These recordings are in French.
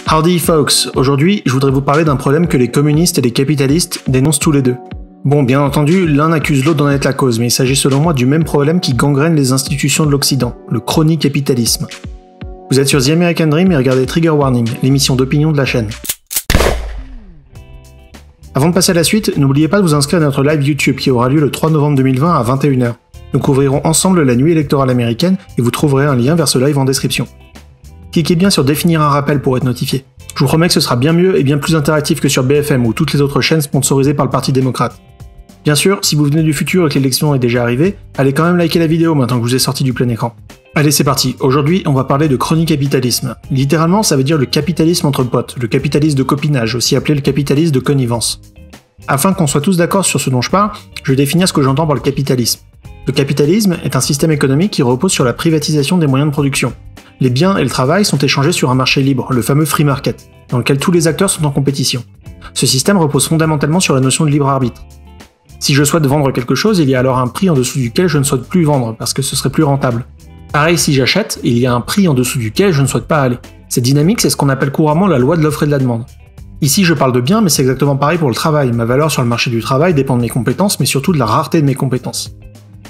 Howdy folks, aujourd'hui je voudrais vous parler d'un problème que les communistes et les capitalistes dénoncent tous les deux. Bon, bien entendu, l'un accuse l'autre d'en être la cause, mais il s'agit selon moi du même problème qui gangrène les institutions de l'Occident, le crony-capitalisme. Vous êtes sur The American Dream et regardez Trigger Warning, l'émission d'opinion de la chaîne. Avant de passer à la suite, n'oubliez pas de vous inscrire à notre live YouTube qui aura lieu le 3 novembre 2020 à 21h. Nous couvrirons ensemble la nuit électorale américaine et vous trouverez un lien vers ce live en description. Cliquez bien sur définir un rappel pour être notifié. Je vous promets que ce sera bien mieux et bien plus interactif que sur BFM ou toutes les autres chaînes sponsorisées par le Parti démocrate. Bien sûr, si vous venez du futur et que l'élection est déjà arrivée, allez quand même liker la vidéo maintenant que je vous ai sorti du plein écran. Allez, c'est parti. Aujourd'hui, on va parler de crony-capitalisme. Littéralement, ça veut dire le capitalisme entre potes, le capitalisme de copinage, aussi appelé le capitalisme de connivence. Afin qu'on soit tous d'accord sur ce dont je parle, je vais définir ce que j'entends par le capitalisme. Le capitalisme est un système économique qui repose sur la privatisation des moyens de production. Les biens et le travail sont échangés sur un marché libre, le fameux free market, dans lequel tous les acteurs sont en compétition. Ce système repose fondamentalement sur la notion de libre arbitre. Si je souhaite vendre quelque chose, il y a alors un prix en dessous duquel je ne souhaite plus vendre, parce que ce serait plus rentable. Pareil, si j'achète, il y a un prix en dessous duquel je ne souhaite pas aller. Cette dynamique, c'est ce qu'on appelle couramment la loi de l'offre et de la demande. Ici, je parle de biens, mais c'est exactement pareil pour le travail. Ma valeur sur le marché du travail dépend de mes compétences, mais surtout de la rareté de mes compétences.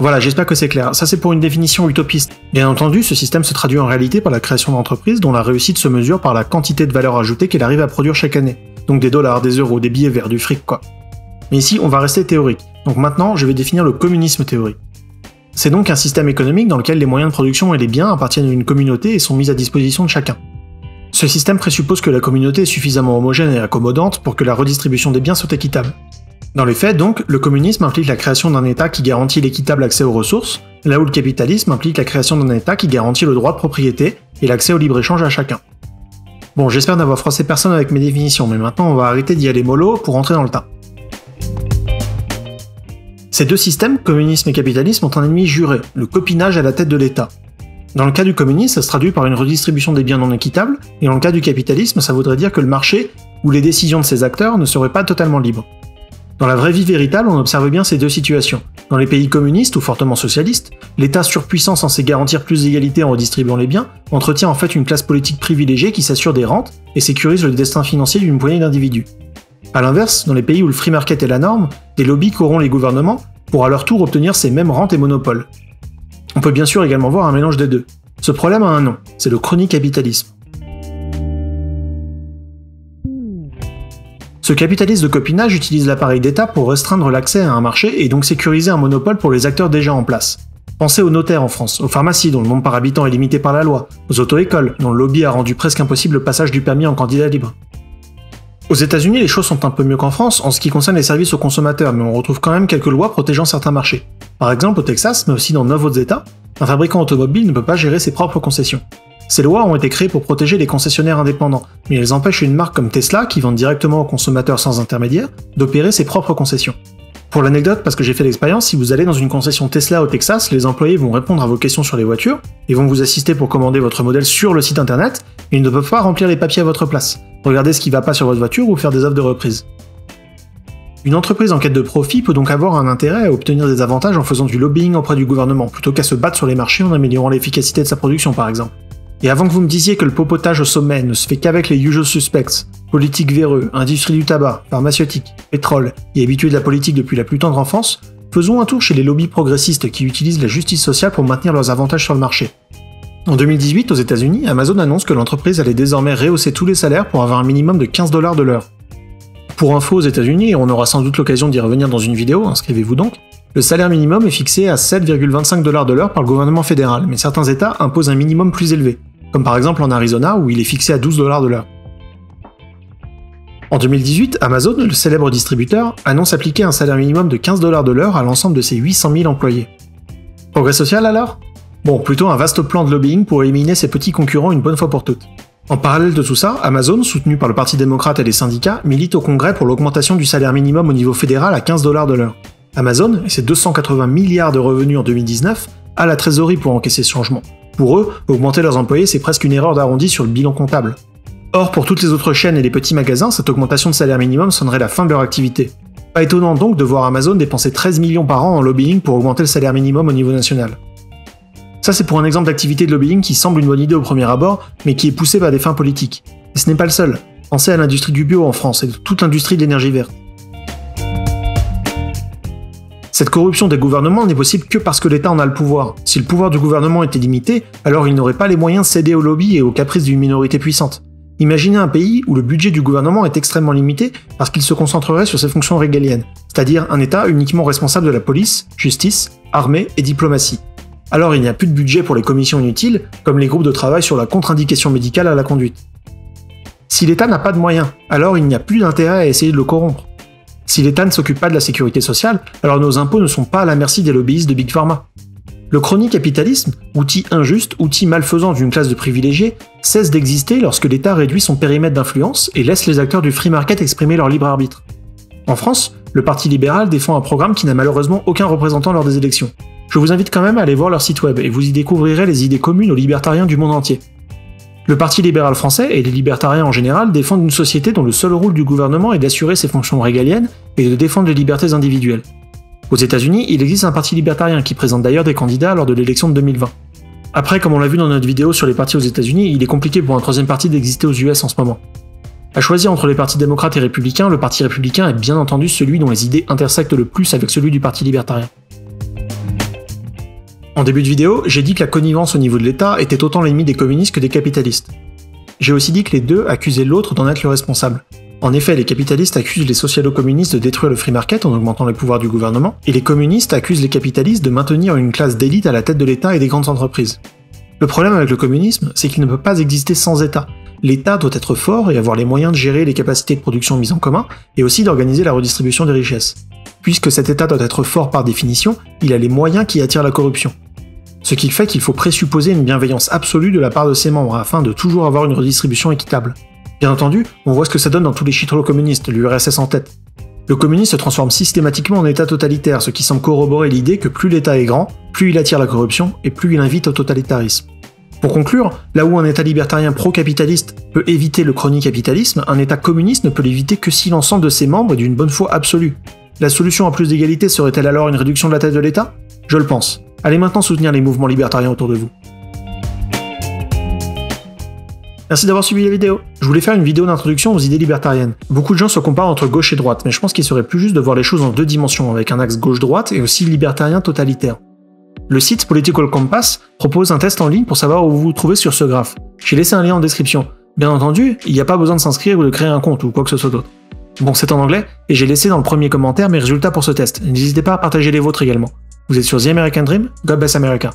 Voilà, j'espère que c'est clair. Ça, c'est pour une définition utopiste. Bien entendu, ce système se traduit en réalité par la création d'entreprises dont la réussite se mesure par la quantité de valeur ajoutée qu'elle arrive à produire chaque année. Donc des dollars, des euros, des billets verts, du fric, quoi. Mais ici, on va rester théorique. Donc maintenant, je vais définir le communisme théorique. C'est donc un système économique dans lequel les moyens de production et les biens appartiennent à une communauté et sont mis à disposition de chacun. Ce système présuppose que la communauté est suffisamment homogène et accommodante pour que la redistribution des biens soit équitable. Dans les faits, donc, le communisme implique la création d'un État qui garantit l'équitable accès aux ressources, là où le capitalisme implique la création d'un État qui garantit le droit de propriété et l'accès au libre-échange à chacun. Bon, j'espère n'avoir froissé personne avec mes définitions, mais maintenant on va arrêter d'y aller mollo pour rentrer dans le tas. Ces deux systèmes, communisme et capitalisme, ont un ennemi juré, le copinage à la tête de l'État. Dans le cas du communisme, ça se traduit par une redistribution des biens non équitable, et dans le cas du capitalisme, ça voudrait dire que le marché, ou les décisions de ses acteurs, ne seraient pas totalement libres. Dans la vraie vie véritable, on observe bien ces deux situations. Dans les pays communistes ou fortement socialistes, l'État surpuissant censé garantir plus d'égalité en redistribuant les biens, entretient en fait une classe politique privilégiée qui s'assure des rentes et sécurise le destin financier d'une poignée d'individus. A l'inverse, dans les pays où le free market est la norme, des lobbies corrompent les gouvernements pour à leur tour obtenir ces mêmes rentes et monopoles. On peut bien sûr également voir un mélange des deux. Ce problème a un nom, c'est le crony-capitalisme. Ce capitalisme de copinage utilise l'appareil d'État pour restreindre l'accès à un marché et donc sécuriser un monopole pour les acteurs déjà en place. Pensez aux notaires en France, aux pharmacies dont le nombre par habitant est limité par la loi, aux auto-écoles dont le lobby a rendu presque impossible le passage du permis en candidat libre. Aux États-Unis, les choses sont un peu mieux qu'en France en ce qui concerne les services aux consommateurs, mais on retrouve quand même quelques lois protégeant certains marchés. Par exemple, au Texas, mais aussi dans 9 autres États, un fabricant automobile ne peut pas gérer ses propres concessions. Ces lois ont été créées pour protéger les concessionnaires indépendants, mais elles empêchent une marque comme Tesla, qui vend directement aux consommateurs sans intermédiaire, d'opérer ses propres concessions. Pour l'anecdote, parce que j'ai fait l'expérience, si vous allez dans une concession Tesla au Texas, les employés vont répondre à vos questions sur les voitures, et vont vous assister pour commander votre modèle sur le site internet, et ils ne peuvent pas remplir les papiers à votre place, regarder ce qui va pas sur votre voiture ou faire des offres de reprise. Une entreprise en quête de profit peut donc avoir un intérêt à obtenir des avantages en faisant du lobbying auprès du gouvernement, plutôt qu'à se battre sur les marchés en améliorant l'efficacité de sa production par exemple. Et avant que vous me disiez que le popotage au sommet ne se fait qu'avec les usual suspects, politiques véreux, industrie du tabac, pharmaceutique, pétrole, et habitués de la politique depuis la plus tendre enfance, faisons un tour chez les lobbies progressistes qui utilisent la justice sociale pour maintenir leurs avantages sur le marché. En 2018, aux États-Unis, Amazon annonce que l'entreprise allait désormais rehausser tous les salaires pour avoir un minimum de $15 de l'heure. Pour info aux États-Unis, et on aura sans doute l'occasion d'y revenir dans une vidéo, inscrivez-vous donc, le salaire minimum est fixé à 7,25$ de l'heure par le gouvernement fédéral, mais certains États imposent un minimum plus élevé, comme par exemple en Arizona où il est fixé à $12 de l'heure. En 2018, Amazon, le célèbre distributeur, annonce appliquer un salaire minimum de $15 de l'heure à l'ensemble de ses 800 000 employés. Progrès social alors ? Bon, plutôt un vaste plan de lobbying pour éliminer ses petits concurrents une bonne fois pour toutes. En parallèle de tout ça, Amazon, soutenu par le Parti démocrate et les syndicats, milite au Congrès pour l'augmentation du salaire minimum au niveau fédéral à $15 de l'heure. Amazon, et ses 280 milliards de revenus en 2019, a la trésorerie pour encaisser ce changement. Pour eux, augmenter leurs employés, c'est presque une erreur d'arrondi sur le bilan comptable. Or, pour toutes les autres chaînes et les petits magasins, cette augmentation de salaire minimum sonnerait la fin de leur activité. Pas étonnant donc de voir Amazon dépenser 13 millions par an en lobbying pour augmenter le salaire minimum au niveau national. Ça c'est pour un exemple d'activité de lobbying qui semble une bonne idée au premier abord, mais qui est poussée par des fins politiques. Et ce n'est pas le seul. Pensez à l'industrie du bio en France et de toute l'industrie de l'énergie verte. Cette corruption des gouvernements n'est possible que parce que l'État en a le pouvoir. Si le pouvoir du gouvernement était limité, alors il n'aurait pas les moyens de céder aux lobbies et aux caprices d'une minorité puissante. Imaginez un pays où le budget du gouvernement est extrêmement limité parce qu'il se concentrerait sur ses fonctions régaliennes, c'est-à-dire un État uniquement responsable de la police, justice, armée et diplomatie. Alors il n'y a plus de budget pour les commissions inutiles, comme les groupes de travail sur la contre-indication médicale à la conduite. Si l'État n'a pas de moyens, alors il n'y a plus d'intérêt à essayer de le corrompre. Si l'État ne s'occupe pas de la sécurité sociale, alors nos impôts ne sont pas à la merci des lobbyistes de Big Pharma. Le chronicapitalisme, outil injuste, outil malfaisant d'une classe de privilégiés, cesse d'exister lorsque l'État réduit son périmètre d'influence et laisse les acteurs du free market exprimer leur libre arbitre. En France, le Parti libéral défend un programme qui n'a malheureusement aucun représentant lors des élections. Je vous invite quand même à aller voir leur site web et vous y découvrirez les idées communes aux libertariens du monde entier. Le Parti libéral français et les libertariens en général défendent une société dont le seul rôle du gouvernement est d'assurer ses fonctions régaliennes et de défendre les libertés individuelles. Aux États-Unis, il existe un parti libertarien qui présente d'ailleurs des candidats lors de l'élection de 2020. Après, comme on l'a vu dans notre vidéo sur les partis aux États-Unis, il est compliqué pour un troisième parti d'exister aux US en ce moment. À choisir entre les partis démocrates et républicains, le parti républicain est bien entendu celui dont les idées intersectent le plus avec celui du parti libertarien. En début de vidéo, j'ai dit que la connivence au niveau de l'État était autant l'ennemi des communistes que des capitalistes. J'ai aussi dit que les deux accusaient l'autre d'en être le responsable. En effet, les capitalistes accusent les socialo-communistes de détruire le free market en augmentant les pouvoirs du gouvernement, et les communistes accusent les capitalistes de maintenir une classe d'élite à la tête de l'État et des grandes entreprises. Le problème avec le communisme, c'est qu'il ne peut pas exister sans État. L'État doit être fort et avoir les moyens de gérer les capacités de production mises en commun, et aussi d'organiser la redistribution des richesses. Puisque cet État doit être fort par définition, il a les moyens qui attirent la corruption. Ce qui fait qu'il faut présupposer une bienveillance absolue de la part de ses membres afin de toujours avoir une redistribution équitable. Bien entendu, on voit ce que ça donne dans tous les chitolo-communistes, l'URSS en tête. Le communisme se transforme systématiquement en État totalitaire, ce qui semble corroborer l'idée que plus l'État est grand, plus il attire la corruption et plus il invite au totalitarisme. Pour conclure, là où un État libertarien pro-capitaliste peut éviter le chronicapitalisme, un État communiste ne peut l'éviter que si l'ensemble de ses membres est d'une bonne foi absolue. La solution à plus d'égalité serait-elle alors une réduction de la taille de l'État ? Je le pense. Allez maintenant soutenir les mouvements libertariens autour de vous. Merci d'avoir suivi la vidéo. Je voulais faire une vidéo d'introduction aux idées libertariennes. Beaucoup de gens se comparent entre gauche et droite, mais je pense qu'il serait plus juste de voir les choses en deux dimensions, avec un axe gauche-droite et aussi libertarien totalitaire. Le site Political Compass propose un test en ligne pour savoir où vous vous trouvez sur ce graphe. J'ai laissé un lien en description. Bien entendu, il n'y a pas besoin de s'inscrire ou de créer un compte ou quoi que ce soit d'autre. Bon, c'est en anglais, et j'ai laissé dans le premier commentaire mes résultats pour ce test. N'hésitez pas à partager les vôtres également. Vous êtes sur The American Dream, God bless America.